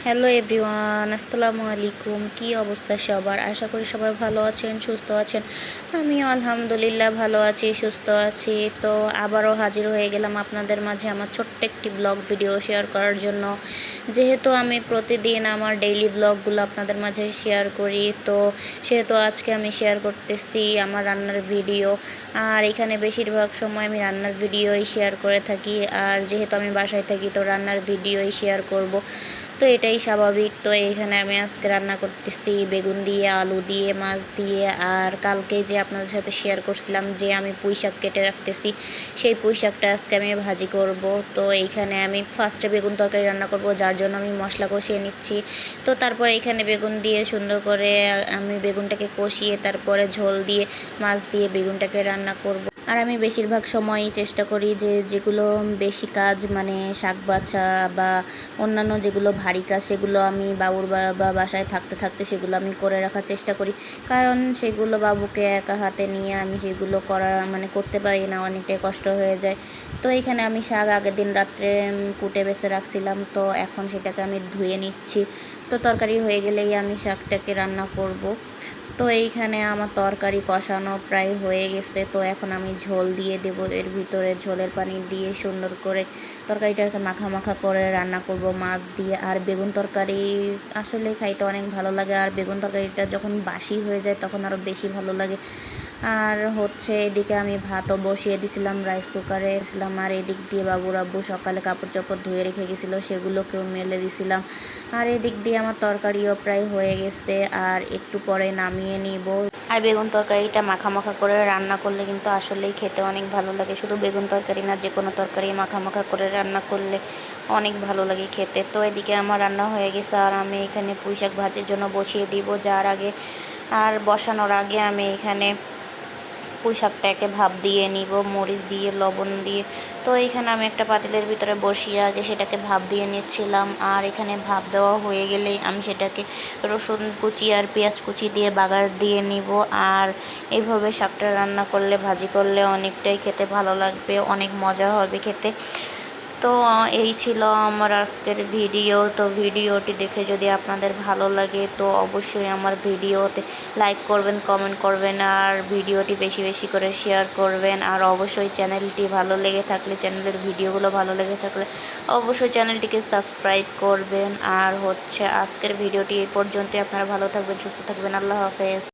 Hello everyone, আসসালামু আলাইকুম। কি অবস্থা সবার? আশা করি সবাই ভালো আছেন, সুস্থ আছেন। আমি আলহামদুলিল্লাহ ভালো আছি, সুস্থ আছি। তো আবারও হাজির হয়ে গেলাম আপনাদের মাঝে আমার ছোট্ট একটি ব্লগ ভিডিও শেয়ার করার জন্য। যেহেতু আমি প্রতিদিন আমার ডেইলি ব্লগগুলো আপনাদের মাঝে শেয়ার করি, তো সেহেতু আজকে আমি শেয়ার করতেছি আমার রান্নার ভিডিও। আর এখানে বেশিরভাগ সময় আমি রান্নার ভিডিওই শেয়ার করে থাকি। আর যেহেতু আমি বাসায় থাকি, তো রান্নার ভিডিওই শেয়ার করব। তো এটাই স্বাভাবিক। তো এইখানে আমি আজকে রান্না করতেছি বেগুন দিয়ে, আলু দিয়ে, মাছ দিয়ে। আর কালকে যে আপনাদের সাথে শেয়ার করছিলাম যে আমি পুঁই শাক কেটে রাখতেছি, সেই পুঁই শাকটা আজকে আমি ভাজি করব। তো এইখানে আমি ফার্স্টে বেগুন তরকারি রান্না করব, যার জন্য আমি মশলা কষিয়ে নিচ্ছি। তো তারপরে এইখানে বেগুন দিয়ে সুন্দর করে আমি বেগুনটাকে কষিয়ে তারপরে ঝোল দিয়ে মাছ দিয়ে বেগুনটাকে রান্না করব। আর আমি বেশিরভাগ সময়ই চেষ্টা করি যে যেগুলো বেশি কাজ, মানে শাক বাছা বা অন্যান্য যেগুলো ভারী কাজ, সেগুলো আমি বাবুর বা বাসায় থাকতে থাকতে সেগুলো আমি করে রাখার চেষ্টা করি। কারণ সেগুলো বাবুকে একা হাতে নিয়ে আমি সেগুলো করতে পারি না, অনেকটাই কষ্ট হয়ে যায়। তো এইখানে আমি শাক আগের দিন রাত্রে কুটে বেছে রাখছিলাম, তো এখন সেটাকে আমি ধুয়ে নিচ্ছি। তো তরকারি হয়ে গেলেই আমি শাকটাকে রান্না করব। তো এইখানে আমার তরকারি কষানো প্রায় হয়ে গেছে। তো এখন আমি ঝোল দিয়ে দেব, এর ভিতরে ঝোলের পানি দিয়ে সুন্দর করে তরকারিটাকে মাখা মাখা করে রান্না করব মাছ দিয়ে। আর বেগুন তরকারি আসলে খাইতে অনেক ভালো লাগে, আর বেগুন তরকারিটা যখন বাসি হয়ে যায় তখন আরও বেশি ভালো লাগে। আর এদিকে আমি ভাতও বসিয়ে দিছিলাম রাইস কুকারে ছিলাম। আর এদিক দিয়ে বাবুর আব্বু সকালে কাপড় চাপড় ধুয়ে রেখে গেছিলো, সেগুলোকেও মেলে দিছিলাম। আর এদিক দিয়ে আমার তরকারিও প্রায় হয়ে গেছে, আর একটু পরে নামিয়ে নিব। আর বেগুন তরকারিটা মাখা মাখা করে রান্না করলে কিন্তু আসলেই খেতে অনেক ভালো লাগে। শুধু বেগুন তরকারি না, যে কোনো তরকারি মাখা মাখা করে রান্না করলে অনেক ভালো লাগে খেতে। তো এদিকে আমার রান্না হয়ে গেছে, আর আমি এখানে পুঁই শাক ভাজির জন্য বসিয়ে দিব। বসানোর আগে আমি এখানে পুঁই শাকটাকে ভাপ দিয়ে নিব মরিচ দিয়ে, লবণ দিয়ে। তো এইখানে আমি একটা পাতিলের ভিতরে বসিয়ে আগে সেটাকে ভাপ দিয়ে নিচ্ছিলাম। আর এখানে ভাপ দেওয়া হয়ে গেলেই আমি সেটাকে রসুন কুচি আর পেঁয়াজ কুচি দিয়ে বাগার দিয়ে নিব। আর এইভাবে শাকটা রান্না করলে, ভাজি করলে অনেকটাই খেতে ভালো লাগবে, অনেক মজা হবে খেতে। তো এই ছিল আমার আজকের ভিডিও। তো ভিডিওটি দেখে যদি আপনাদের ভালো লাগে তো অবশ্যই আমার ভিডিওতে লাইক করবেন, কমেন্ট করবেন, আর ভিডিওটি বেশি বেশি করে শেয়ার করবেন। আর অবশ্যই চ্যানেলটি ভালো লেগে থাকলে, চ্যানেলের ভিডিওগুলো ভালো লেগে থাকলে অবশ্যই চ্যানেলটিকে সাবস্ক্রাইব করবেন। আর আজকের ভিডিওটি এই পর্যন্তই। আপনারা ভালো থাকবেন, সুস্থ থাকবেন। আল্লাহ হাফেজ।